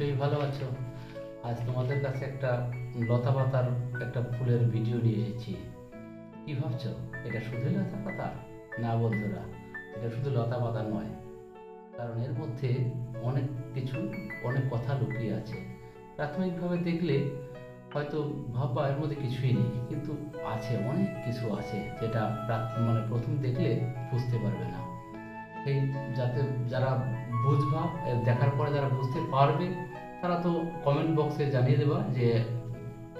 নিশ্চয়ই ভালো আছো। আজ তোমাদের কাছে একটা লতা পাতার একটা ফুলের ভিডিও নিয়ে এসেছি। কি ভাবছো, এটা শুধুই লতা পাতা? না বন্ধুরা, এটা শুধু লতা পাতা নয়, কারণ এর মধ্যে অনেক কিছু, অনেক কথা লুকিয়ে আছে। প্রাথমিকভাবে দেখলে হয়তো ভাববা এর মধ্যে কিছুই নেই, কিন্তু আছে, অনেক কিছু আছে যেটা প্রথম দেখলে বুঝতে পারবে না। এই যাতে যারা বুঝবা, দেখার পরে যারা বুঝতে পারবে তারা তো কমেন্ট বক্সে জানিয়ে দেবা যে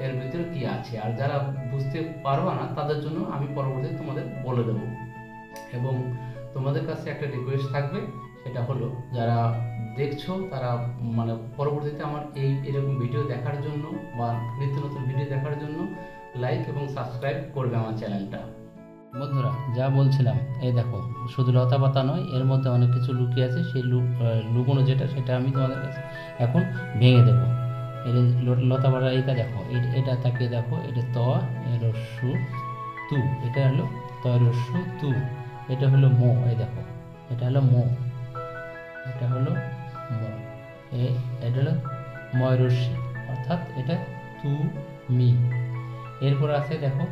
এর ভিতরে কি আছে, আর যারা বুঝতে পারবা না তাদের জন্য আমি পরবর্তীতে তোমাদের বলে দেবো। এবং তোমাদের কাছে একটা রিকোয়েস্ট থাকবে, সেটা হলো যারা দেখছো তারা পরবর্তীতে আমার এরকম ভিডিও দেখার জন্য বা নিত্য নতুন ভিডিও দেখার জন্য লাইক এবং সাবস্ক্রাইব করবে আমার চ্যানেলটা। বন্ধুরা, যা বলছিলাম, এই দেখো, শুধু লতা পাতা নয়, এর মধ্যে অনেক কিছু লুকিয়ে আছে। সেই লুকোনো যেটা, সেটা আমি তোমাদের কাছে এখন ভেঙে দেবো। এই লতা পাতা, এইটা দেখো, এটা তাকিয়ে দেখো, এটা ত রস্যু তু, এটা হলো ত রস্যু তু, এটা হলো মো, এই দেখো, এটা হলো মো, এটা হলো মো, এটা হলো ময় রস্যি, অর্থাৎ এটা তু মি। এরপর আছে দেখো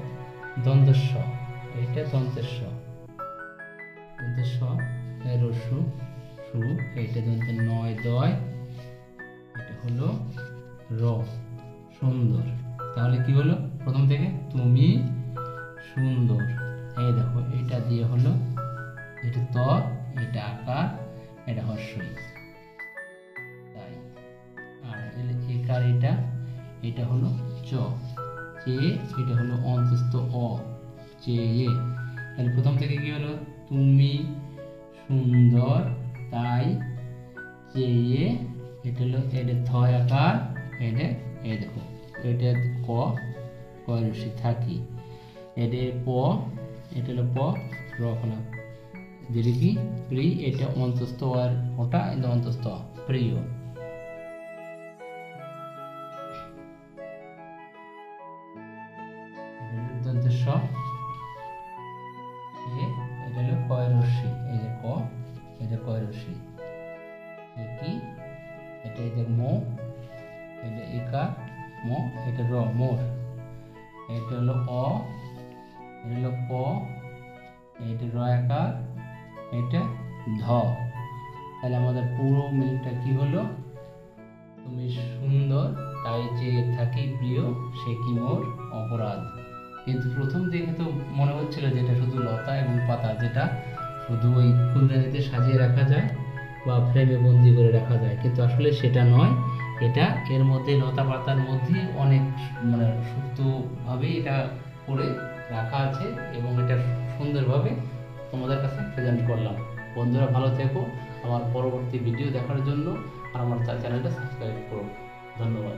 দন্তস্ব, এটা দন্তেস্ব, দন্তেস্ব রস্যু সু, এইটা দন্তে নয় দয়, এটা হলো র, সুন্দর। তাহলে কি হলো প্রথম থেকে? তুমি সুন্দর। এই দেখো, এটা দিয়ে হলো, এটা ত, এটা আকার, এটা হর্ষই, তাই। আর একার এটা হলো চ, চে, এটা হলো অন্তস্থ অ, চে এ। তাহলে প্রথম থেকে কি হলো? তুমি সুন্দর, তাই, চে এ, এটা হলো, এটা থয় আকার, এটা, এই দেখো, এটা ক, কয় রসি থাকি, এটা প, এটা হলো প, র ফলা দিলে কি প্রি, এটা অন্তস্থ আর ওটা অন্তস্থ প্রিয়। দন্তেস্ব, এটা হলো কয় রশ্মি, এই যে ক, এটা কয় রশ্মি, কি, এটা এই যে মো, এটা একা মো, এটা র, মোর, এটা হলো অ, এটা হলো প, এটা র আকার, এটা ধ। তাহলে আমাদের পুরো মিলটা কি হলো? তুমি সুন্দর, তাই যে থাকি প্রিয়, সে কি মোর অপরাধ। কিন্তু প্রথম দেখে তো মনে হচ্ছিল যে এটা শুধু লতা এবং পাতা, যেটা শুধু ওই ফুলদানিতে সাজিয়ে রাখা যায় বা ফ্রেমে বন্দি করে রাখা যায়, কিন্তু আসলে সেটা নয়। এটা এর মধ্যে লতা পাতার মধ্যে অনেক সুপ্তভাবে এটা করে রাখা আছে, এবং এটা সুন্দরভাবে তোমাদের কাছে প্রেজেন্ট করলাম। বন্ধুরা, ভালো থেকো। আমার পরবর্তী ভিডিও দেখার জন্য আর আমার চ্যানেলটা সাবস্ক্রাইব করো। ধন্যবাদ।